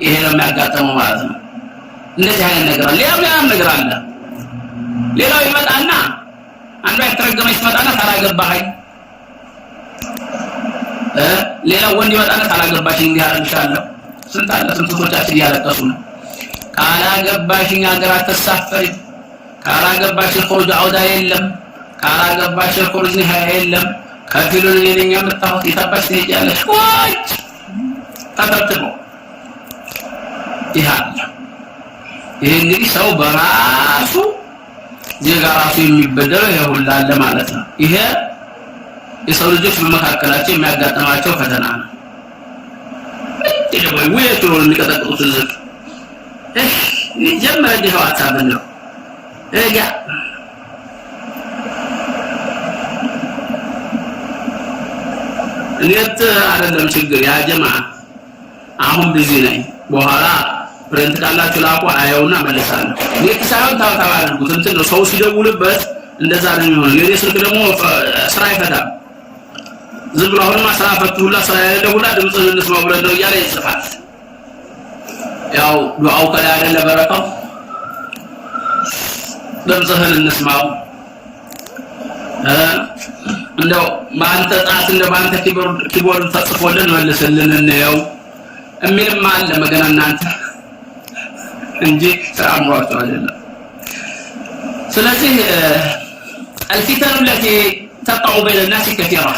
ይሄ ነው የሚያጋጥመው ማለት ነው። እንደዚህ አይነት ነገር አለ። ሌላም ነገር አለ። ሌላው ይመጣና አንዷ የተረገመች ትመጣና ካላገባኸኝ ሌላው ወንድ ይመጣና ካላገባሽኝ እንዲህ አደርግሻለሁ። ስንቶቻችን እያለቀሱ ነው። ካላገባሽኝ ሀገር አትሳፈሪ፣ ካላገባሽ ኹሩጅ አውዳ የለም፣ ካላገባሽ ኹሩጅ ኒሃያ የለም፣ ከፊሉን የኔኛ መጣሁት ይታባሽ ትሄጃለሽ። ወጭ ተተብትቦ ይሃለ ይሄ እንግዲህ ሰው በራሱ ዜጋ ራሱ የሚበደለው ይሄ ሁሉ አለ ማለት ነው። ይሄ የሰው ልጆች በመካከላቸው የሚያጋጥማቸው ፈተና ነው። ይሄ ወይ ጥሩ የሚቀጠቅጡት ዝቅ ጀመረ ዲሃው አታበለው እያ ለየት አይደለም ችግር ያ ጀማዓ አሁን ቢዚ ነኝ በኋላ ፕሪንት ካላችሁ ላቁ አየውና መለሳለሁ። ለየት ሳይሆን ታውታዋለሁ እንትን ነው ሰው ሲደውልበት እንደዛ ነው የሚሆነው። የኔ ስልክ ደግሞ ስራ አይፈታም። ዝም ብሎ አሁንማ ስራ ፈቱ ሁላ ስራ ያለ ሁላ ድምጽህን እንስማው ብለን ነው እያለ ይጽፋል። ያው ዱዓው ከላይ አይደለ በረካው ድምጽህን እንስማው እንደው ማንተ ጣት እንደ ማንተ ኪቦርድ ተጽፎልን መልስልን ነው እሚልም አለ መገና እናንተ እንጂ ተአምሯቸው አይደለም። ስለዚህ الفتن التي تقع بين الناس كثيرة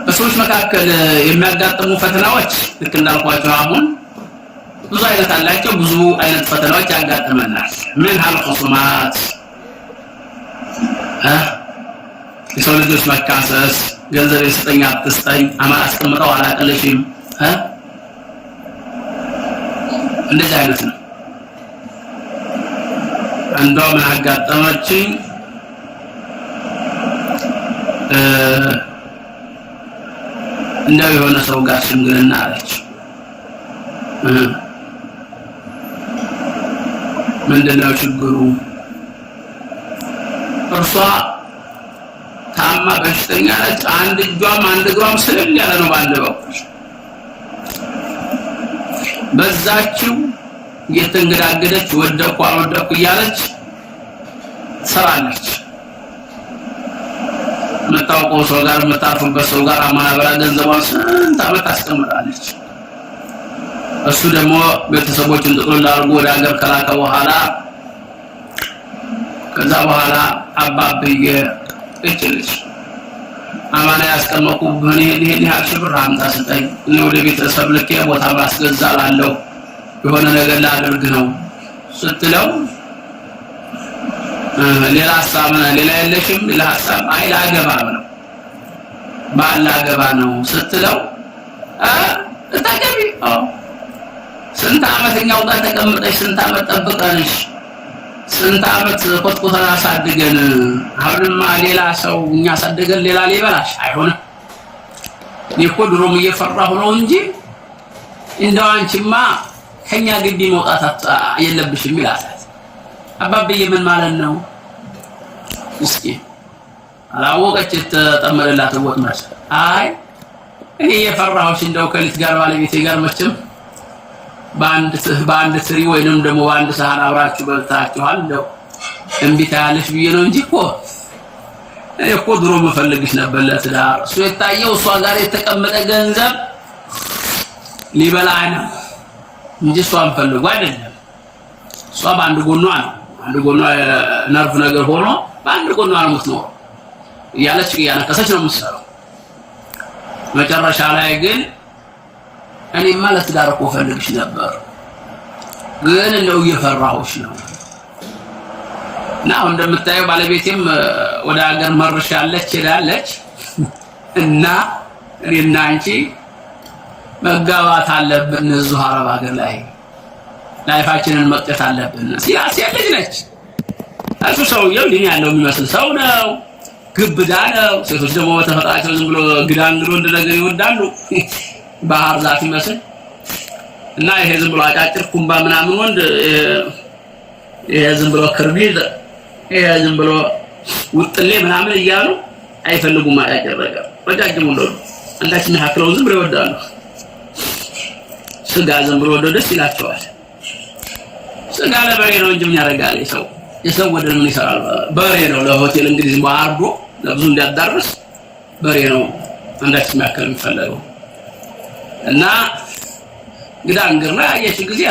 በሰዎች መካከል የሚያጋጥሙ ፈተናዎች ልክ እንዳልኳችሁ አሁን ብዙ አይነት አላቸው። ብዙ አይነት ፈተናዎች ያጋጥመናል። ምን الخصومات የሰው ልጆች መካሰስ፣ ገንዘብ ይስጠኝ አትስጠኝ፣ አማራ አስቀምጠው አላቀለሽም እንደዚህ አይነት ነው። አንዷ ምን አጋጠመችኝ እንደው የሆነ ሰው ጋር ሽምግልና አለች። ምንድነው ችግሩ? እርሷ ታማ በሽተኛ ነች። አንድ እጇም አንድ እግሯም ስለል ያለ ነው ባንድ በኩል በዛችው የተንገዳገደች ወደቁ አልወደቁ እያለች ሰራለች። መታወቀው ሰው ጋር መታፈበት ሰው ጋር አማናበራ ገንዘቧን ስንት ዓመት አስቀምጣለች። እሱ ደግሞ ቤተሰቦችን ጥቅልል አድርጎ ወደ ሀገር ከላከ በኋላ ከዛ በኋላ አባብዬ እጭልች አማና ያስቀመጡብን ይሄን ያሽብር አምጣ ስጠኝ እኔ ወደ ቤተሰብ ልኬ ቦታ ማስገዛላለሁ የሆነ ነገር ላድርግ ነው ስትለው ሌላ ሐሳብ ሌላ የለሽም ሌላ ሐሳብ አይ ላገባ ነው ባላገባ ነው ስትለው እታገቢ ስንት ዓመትኛው ጋር ተቀምጠሽ ስንት ዓመት ጠብቀንሽ ስንት ዓመት ቆጥቆታ አሳድገን አሁንማ ሌላ ሰው እኛ አሳድገን ሌላ ሊበላሽ አይሆንም። ይኮ ድሮም እየፈራሁ ነው እንጂ እንደው አንቺማ ከኛ ግቢ መውጣት የለብሽም ይላል። አባብዬ ምን ማለት ነው? እስኪ አላወቀች ተጠመደላት ወጥ ማለት አይ እኔ የፈራሁሽ እንደው ከሊት ጋር ባለቤቴ ጋር መቼም በአንድ ትሪ ወይንም ደግሞ በአንድ ሳህን አብራችሁ በልታችኋል እንደው እንቢታ ያለሽ ብዬ ነው እንጂ እኮ ድሮ መፈልግሽ ነበር ለትዳር። እሱ የታየው እሷ ጋር የተቀመጠ ገንዘብ ሊበላኝ ነው እንጂ እሷን ፈልጎ አይደለም። እሷ በአንድ ጎኗ ነው አንድ ጎኗ ነርቭ ነገር ሆኖ በአንድ ጎኗ ነው የምትኖረው እያለች እያነከሰች ነው የምትሰራው። መጨረሻ ላይ ግን እኔማ ለትዳር እኮ ፈልግሽ ነበር ግን እንደው እየፈራሁሽ ነው ናው እንደምታየው ባለቤቴም ወደ ሀገር መርሻለች ሄዳለች እና እኔና አንቺ መጋባት አለብን እዚሁ አረብ ሀገር ላይ ላይፋችንን መቅጨት አለብን። ሲያስ ያለች ነች እሱ ሰውየው ልኝ ያለው የሚመስል ሰው ነው፣ ግብዳ ነው። ሴቶች ደግሞ በተፈጣጣቸው ዝም ብሎ ግዳንግዶ እንደነገር ይወዳሉ ባህር ዛፍ ይመስል እና ይሄ ዝም ብሎ አጫጭር ኩምባ ምናምን ወንድ ይሄ ዝም ብሎ ክርቢል ይሄ ዝም ብሎ ውጥሌ ምናምን እያሉ አይፈልጉም። አጫጭር ነገር ረጃጅም ወንዶች አንዳችን ሀክለው ዝም ብሎ ይወዳሉ። ስጋ ዝም ብሎ ደስ ይላቸዋል። ስጋ ለበሬ ነው እንጂ ምን ያደርጋል ሰው የሰው ወደ ምን ይሰራል? በሬ ነው ለሆቴል እንግዲህ ባርዶ ለብዙ እንዲያዳርስ በሬ ነው አንዳች የሚያከል የሚፈለገው እና ግዳንግራ ያየሽ ጊዜ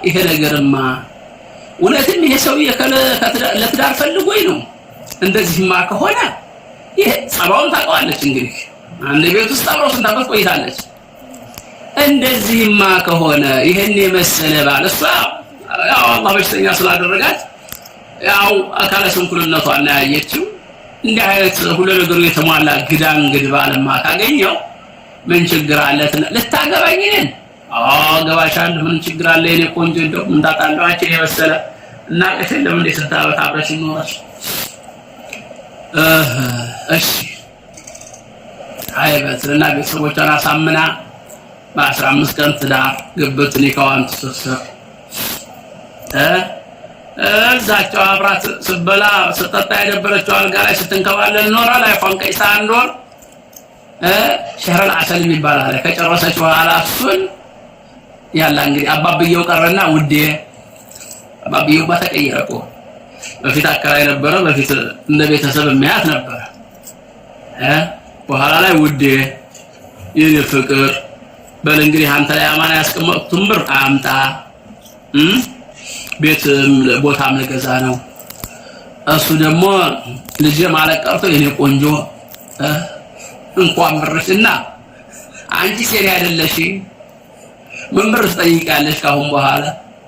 ይሄ ነገርማ እውነትም ይሄ ሰው ለትዳር ፈልጎኝ ነው እንደዚህማ ከሆነ ይሄ ጸባውን ታውቀዋለች እንግዲህ አንድ ቤት ውስጥ አብረው ስንት ዓመት ቆይታለች። እንደዚህማ ከሆነ ይሄን የመሰለ ባል እሷ ያው አላህ በሽተኛ ስላደረጋት ያው አካለ ስንኩልነቷን ያየችው እንዲህ አይነት ሁሉ ነገሩ የተሟላ ግዳንግድ ባልማ ካገኘው ምን ችግር አለ ልታገባኝ ነን? ገባሻለሁ ምን ችግር አለ የኔ ቆንጆ እንደው ምን ታውቃለህ አንቺ የመሰለ እና ከሰለ ምን እንደሰጣው አብረሽ ኖርሽ እሺ አይበትና ቤተሰቦቿን አሳምና በ15 ቀን ትዳር ግብት ኒካዋን ተሰሰረ እዛቸው አብራት ስበላ ስጠጣ የነበረችው አልጋ ላይ ስትንከባለል ኖራ ላይ ፋንቀይሳ አንዶር ሸህረል አሰል የሚባል አለ ከጨረሰች በኋላ እሱን ያላ እንግዲህ አባብየው ቀረና ውዴ አባብየው ባተቀየረቆ በፊት አከራይ ነበረ በፊት እንደ ቤተሰብ የሚያት ነበር በኋላ ላይ ውዴ የኔ ፍቅር በል እንግዲህ አንተ ላይ አማና ያስቀመጥኩትን ብር አምጣ ቤት ቦታም ለገዛ ነው እሱ ደግሞ ልጅ ማለት ቀርቶ የኔ ቆንጆ እንኳን ብርሽና አንቺ ሴሪ አይደለሽ ምን ብር ትጠይቃለሽ ካሁን በኋላ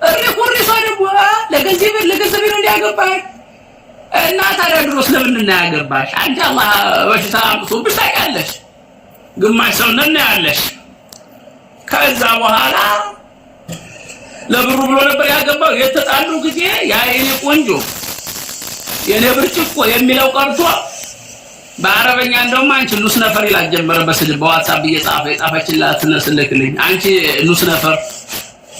እሪኩሪሷ ደግሞ ለገንዘብ ነው እንዲያገባሽ እና ታዲያ ድሮስ ለምን እና ያገባሽ አንቺ አላህ በሽታ አምጥቶብሽ ታውቂያለሽ ግማሽ ሰው ነን ያለሽ ከዛ በኋላ ለብሩ ብሎ ነበር ያገባው የተጣሉ ጊዜ ያ የኔ ቆንጆ የኔ ብርጭቆ የሚለው ቀርቶ በአረበኛ እንደውም አንቺ ኑስ ነፈር ይላል ጀመረ በስልክ በዋትስአፕ የጻፈችላት ስለክልኝ አንቺ ኑስ ነፈር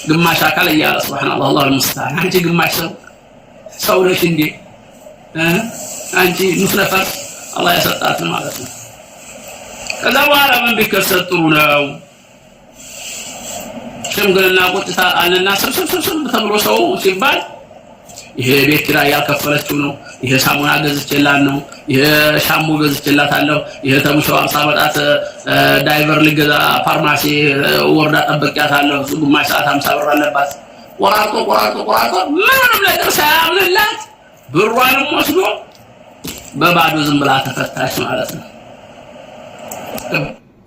ግማሽ አካል ያለ ሱብሃንአላህ አላህ المستعان አንቺ ግማሽ ሰው ነሽ እንዴ አንቺ ኑስ ነፈር አላህ ያሰጣት ማለት ነው። ከዛ በኋላ ምን ቢከሰት ጥሩ ነው ሽምግልና ቁጥታ አለና ሰብሰብ ተብሎ ሰው ሲባል ይሄ ቤት ኪራይ ያልከፈለችው ነው ይሄ ሳሙና ገዝቼላት ነው ይሄ ሻምፖ ገዝቼላታለሁ ይሄ ተሙሻው 50 መጣት ዳይቨር ልገዛ ፋርማሲ ወርዳ ጠበቂያታለሁ ግማሽ ሰዓት 50 ብር አለባት ቆራርጦ ምንም ነገር ሳያምንላት ብሯንም ወስዶ በባዶ ዝም ብላ ተፈታች ማለት ነው።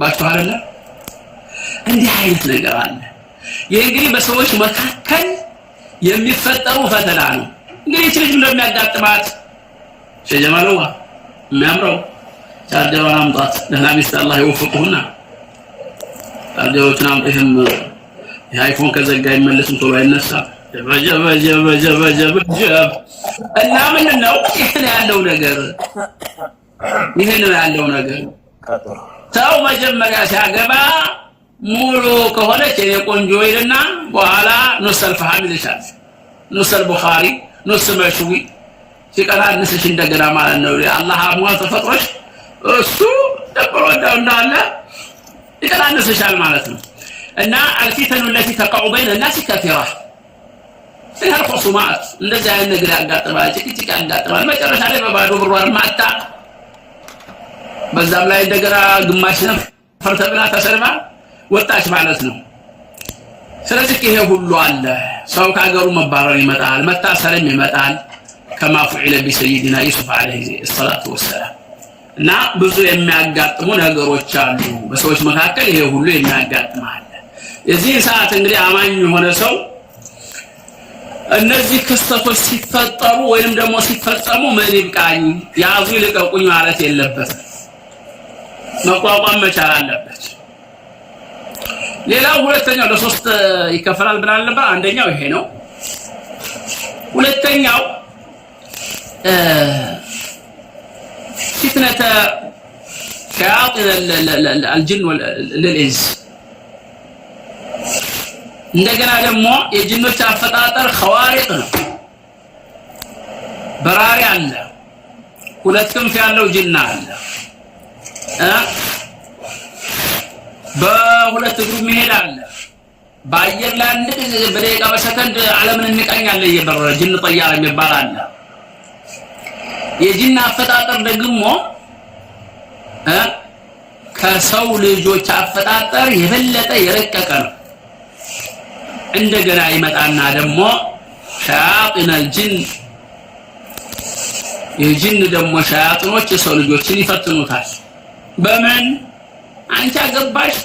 ባጭው አይደለ እንዲህ አይነት ነገር አለ። ይሄ እንግዲህ በሰዎች መካከል የሚፈጠሩ ፈተና ነው። እንግዲህ ልጅ እንደሚያጋጥማት ሸጀማለዋ የሚያምረው ቻርጀሯን አምጧት ደህና ሚስት አላህ ይወፍቁና ቻርጀሮችን አምጥተም የአይፎን ከዘጋ ይመለስም ቶሎ አይነሳ ጀበ እና ምን ነው ይሄ ነው ያለው ነገር ሰው መጀመሪያ ሲያገባ ሙሉ ከሆነች የኔ ቆንጆ ይልና በኋላ ኑሰል ፈሃም ይልሻል ኑሰል ቡኻሪ ኑስ መሽዊ ሲቀናንስሽ እንደገና ማለት ነው አላህ አሟል ተፈጥሮሽ እሱ ደብሮ እንዳለ ይቀናንስሻል ማለት ነው። እና አልፊተኑ التي تقع بين الناس كثيرة فيها الخصومات እንደዚህ አይነት ነገር ያጋጥማል ጭቅጭቅ ያጋጥማል መጨረሻ ላይ በባዶ ብሯን ማጣ በዛም ላይ እንደገና ግማሽ ነው ፈርተብላ ተሰልማ ወጣች ማለት ነው። ስለዚህ ይሄ ሁሉ አለ ሰው ካገሩ መባረር ይመጣል መታሰርም ይመጣል كما فعل بسيدنا يوسف عليه الصلاه والسلام እና ብዙ የሚያጋጥሙ ነገሮች አሉ በሰዎች መካከል ይሄ ሁሉ የሚያጋጥማል። የዚህ ሰዓት እንግዲህ አማኝ የሆነ ሰው እነዚህ ክስተቶች ሲፈጠሩ ወይንም ደግሞ ሲፈጸሙ ምን ይብቃኝ ያዙ ይልቀቁኝ ማለት የለበትም መቋቋም መቻል አለበት። ሌላው ሁለተኛው ለሶስት ይከፈላል ብለን ነበር። አንደኛው ይሄ ነው። ሁለተኛው فتنة شياطين الجن والإنس እንደገና ደግሞ የጅኖች አፈጣጠር ኸዋሪቅ ነው። በራሪ አለ ሁለት ክንፍ ያለው ጅና አለ በሁለት እግሩ መሄድ አለ በአየር ላይ አንድ በደቂቃ በሰከንድ ዓለምን እንቃኛለን እየበረረ ጅን ጠያራ የሚባል አለ። የጅን አፈጣጠር ደግሞ ከሰው ልጆች አፈጣጠር የበለጠ የረቀቀ ነው። እንደገና ይመጣና ደግሞ ሸያጢነል ጅን የጅን ደግሞ ሸያጢኖች የሰው ልጆችን ይፈትኑታል። በምን አንቺ አገባሽ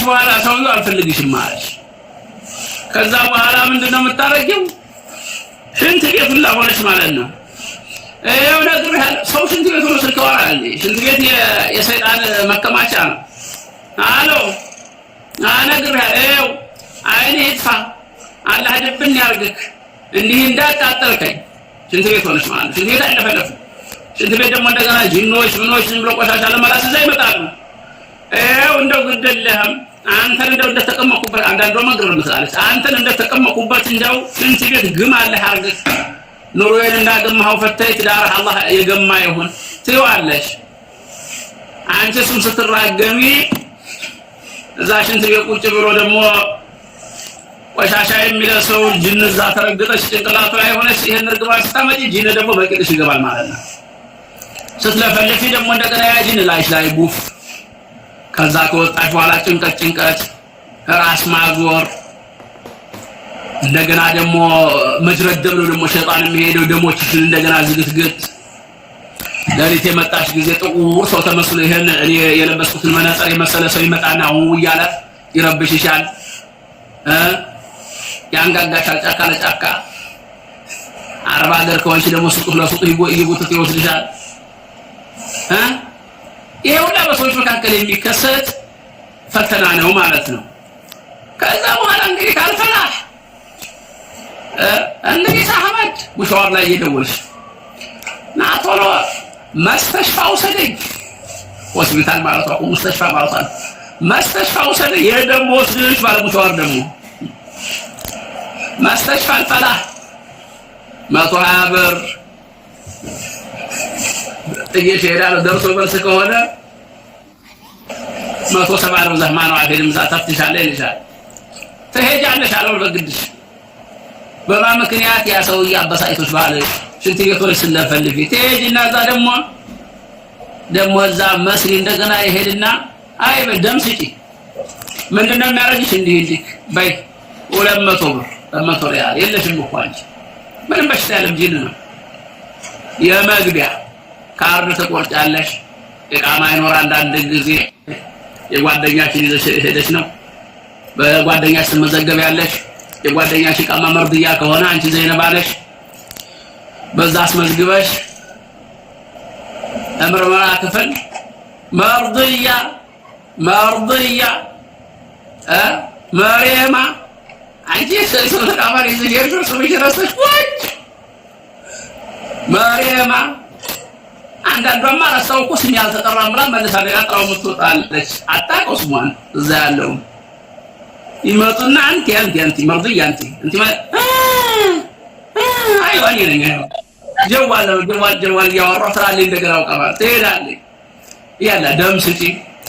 በኋላ ሰውዬው አልፈልግሽም ማለሽ። ከዛ በኋላ ምንድነው የምታረጊው? ሽንት ቤት ሁላ ሆነሽ ማለት ነው። ይኸው ነግሬሃለሁ። ሰው ሽንት ቤት ሆኖ ስልክ ያወራል። ሽንት ቤት የሰይጣን መከማቻ ነው። አሎ ነግሬሃለሁ። ይኸው አይኔ ይጥፋ አላህ ድብን ያርግክ እንዲህ እንዳጣጠልከኝ ሽንት ቤት ሆነሽ ማለት ነው። ሽንት ቤት አይለፈለፍ። ሽንት ቤት ደግሞ እንደገና ጅኖች ምኖች ዝም ብሎ ቆሻሻ ለማላስ እዛ ይመጣሉ። ይኸው እንደው ግድልህም አንተን እንደው እንደተቀመቁበት አንዳንዱ መንገር መስላለች። አንተን እንደተቀመቁበት እንደው ሽንት ቤት ግም አለህ አርግክ ኑሮዬን እንዳገማው ፈተይ ትዳር አላህ የገማ ይሁን ትይዋለሽ። አንቺ እሱም ስትራገሚ እዛ ሽንት ቤት ቁጭ ብሎ ደግሞ ቆሻሻ የሚለሰው ጅን እዛ ተረግጠሽ ጭንቅላቱ ላይ ሆነሽ ይሄን እርግማን ስታመጪ ጂን ደግሞ በቂጥሽ ይገባል ማለት ነው። ስትለፈልፊ ደግሞ እንደገና ያ ጂን ላይሽ ላይ ጉፍ። ከዛ ከወጣሽ በኋላ ጭንቀት ራስ ማዞር እንደገና ደግሞ መጅረደብ ነው። ደግሞ ሸይጣን የሚሄደው ደሞችሽን እንደገና ዝግትግት ለሊት የመጣሽ ጊዜ ጥቁር ሰው ተመስሎ ይሄን እኔ የለበስኩትን መነጽር የመሰለ ሰው ይመጣና እያለ ይረብሽሻል። ያንጋጋሻል ጫካ ለጫካ። አረብ ሀገር ከሆንሽ ደግሞ ሱቅ ለሱቅ ይጎትት ይወስድሻል። ይሄ ሁላ በሰዎች መካከል የሚከሰት ፈተና ነው ማለት ነው። ከዛ በኋላ እንግዲህ ካልፈላህ እንግዲህ ሳህመድ ሙሻወር ላይ እየደወልሽ ና ቶሎ መስተሽፋ ውሰደኝ። ሆስፒታል ማለት ነው፣ ሙስተሽፋ ማለት ነው። መስተሽፋ ውሰደኝ። ይሄ ደግሞ ወስድሽ ባለ ሙሻወር ደግሞ መስተሽፋ አልፈላህ 120 ብር ጥዬሽ እሄዳለሁ። ደርሶ መልስ ከሆነ 170 ነው። ዘህማ ነው አሄድም እዛ ተፍትሻለህ ይልሻል። ትሄጃለሽ አለው በግድሽ። በማን ምክንያት? ያ ሰውዬ አበሳጭቶሽ ባለሽ ሽንት ቤት ወለሽ ስለፈልፊ ትሄጂና እዛ ደግሞ እዛ መስሪ እንደገና ይሄድና አይ በደም ስጪ። ምንድነው የሚያረግሽ? እንዲህ በይ 200 ብር 200 ሪያል የለሽም እኮ አንቺ ምንም በሽታ ያለም ጂን ነው። የመግቢያ ካርድ ተቆርጫለሽ። እቃማ ይኖር አንዳንድ ጊዜ የጓደኛችን ይዘሽ ሄደሽ ነው በጓደኛሽ ትመዘገቢያለሽ። የጓደኛሽ እቃማ መርድያ ከሆነ አንቺ ዘይነባ ነሽ። በዛ አስመዝግበሽ ምርመራ ክፍል መርድያ መሪማ አንቺ ሰው ተቃማሪ ይዘሽ ሰዎች ረስተሽ ወጭ መሪማ አንዳንዷማ ረሳው እኮ ስም ያልተጠራም ብላ መልሳ ለያጥራው ምትወጣለች። አጣቀው ስሟን እዛ ያለው ይመጡና አንተ መርድያ አንተ አይዋኝ ነኝ ጀዋል ያወራ ስራልኝ እንደገና አውቀባል ትሄዳለች። ያላ ደም ስጪ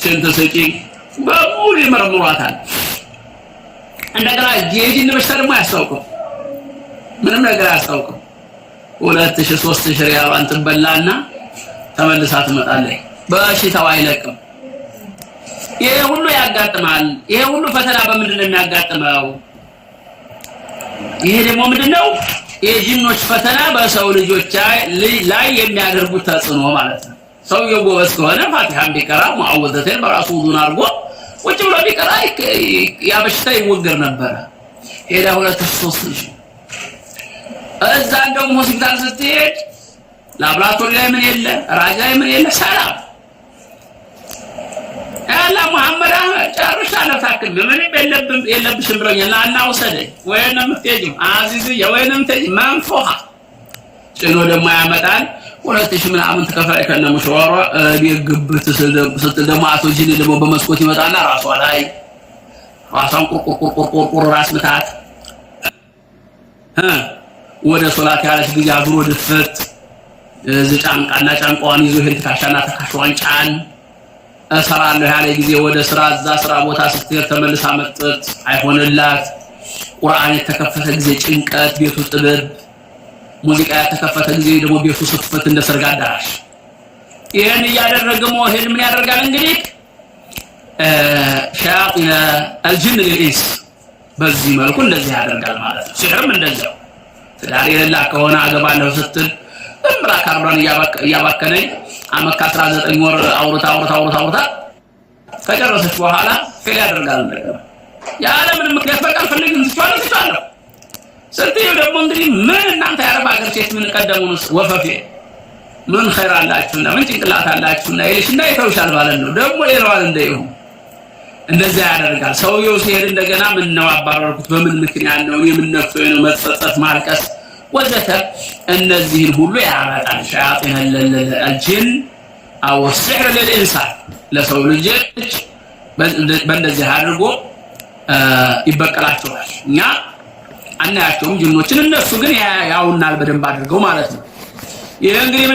ሽንት ስጪ በሙሉ ይመረምሯታል። እንደገና የጂን በሽታ ደግሞ አያስታውቅም፣ ምንም ነገር አያስታውቅም። 2000 3000 ሪያል ትበላና ተመልሳ ትመጣለች። በሽታው አይለቅም። ይሄ ሁሉ ያጋጥማል። ይሄ ሁሉ ፈተና በምንድን ነው የሚያጋጥመው? ይሄ ደግሞ ምንድነው? የጂኖች ፈተና በሰው ልጆች ላይ የሚያደርጉት ተጽዕኖ ማለት ነው። ሰውየው ጎበዝ ከሆነ ፋቲሃን ቢቀራ ሙአወዘተን በራሱ ውዱን አድርጎ ቁጭ ብሎ ቢቀራ ያ በሽታ ይወገር ነበር። ሄዳ 2000 እዛ እንደውም ሆስፒታል ስትሄድ ላብራቶሪ ላይ ምን የለ ራጃ ላይ ምን የለ ሰላም ያላ መሐመድ ጨርሻለሁ ታክል ምንም የለብሽም ብለኛል እና ወሰደኝ። ወይንም ትሄጂ አዚዝ የወይንም ትሄጂ መንፎሃ ጭኖ ደግሞ ያመጣል 2000 ምናምን ተከፋይ ከነ መሽዋሯ ቢግብት ስትል ደግሞ አቶ ጂኒ ደግሞ በመስኮት ይመጣና ራሷ ላይ ራሷን ቁርቁር ራስ ምታት ወደ ሶላት ያለች ጊዜ አብሮ ድፍት ጫንቃና ጫንቋን ይዞ ሄድ ታሻና ተካሽዋን ጫን እሰራለሁ ያለ ጊዜ ወደ ስራ እዛ ስራ ቦታ ስትሄድ ተመልሳ መጥት አይሆንላት። ቁርአን የተከፈተ ጊዜ ጭንቀት፣ ቤቱ ጥብብ፣ ሙዚቃ የተከፈተ ጊዜ ደግሞ ቤቱ ስፍት እንደ ሰርግ አዳራሽ። ይሄን እያደረገ ሞሄድ ምን ያደርጋል እንግዲህ ሸያጢን አልጅን ለኢንስ በዚህ መልኩ እንደዚህ ያደርጋል ማለት ነው። ሲህርም እንደዛው ትዳር የሌላ ከሆነ አገባለሁ ስትል እምራ ካርባን እያባከነኝ አመት 19 ወር አውርታ ከጨረሰች በኋላ ፌል ያደርጋል እንደገና ያለምንም ምክንያት በቃ ፈልግን ትቻለሁ። ስትዩ ደግሞ እንግዲህ ምን እናንተ ያረባ ሀገር ሴት ምን ቀደሙንስ ወፈፌ ምን ኸይር አላችሁና ምን ጭንቅላት አላችሁና ይልሽና ይተውሻል ማለት ነው። ደግሞ ይለዋል እንደይሁ እንደዛ ያደርጋል። ሰውየው ሲሄድ እንደገና ምን ነው አባረርኩት በምን ምክንያት ነው የምን ነፍቶ ነው መጸጸት ማልቀስ ወዘተ እነዚህን ሁሉ ያመጣል። ሸያጢን አልጅን አው ሲህር ለልኢንሳን ለሰው ልጆች በእንደዚህ አድርጎ ይበቀላቸዋል። እኛ አናያቸውም ጅኖችን፣ እነሱ ግን ያውናል በደንብ አድርገው ማለት ነው። ይሄ እንግዲህ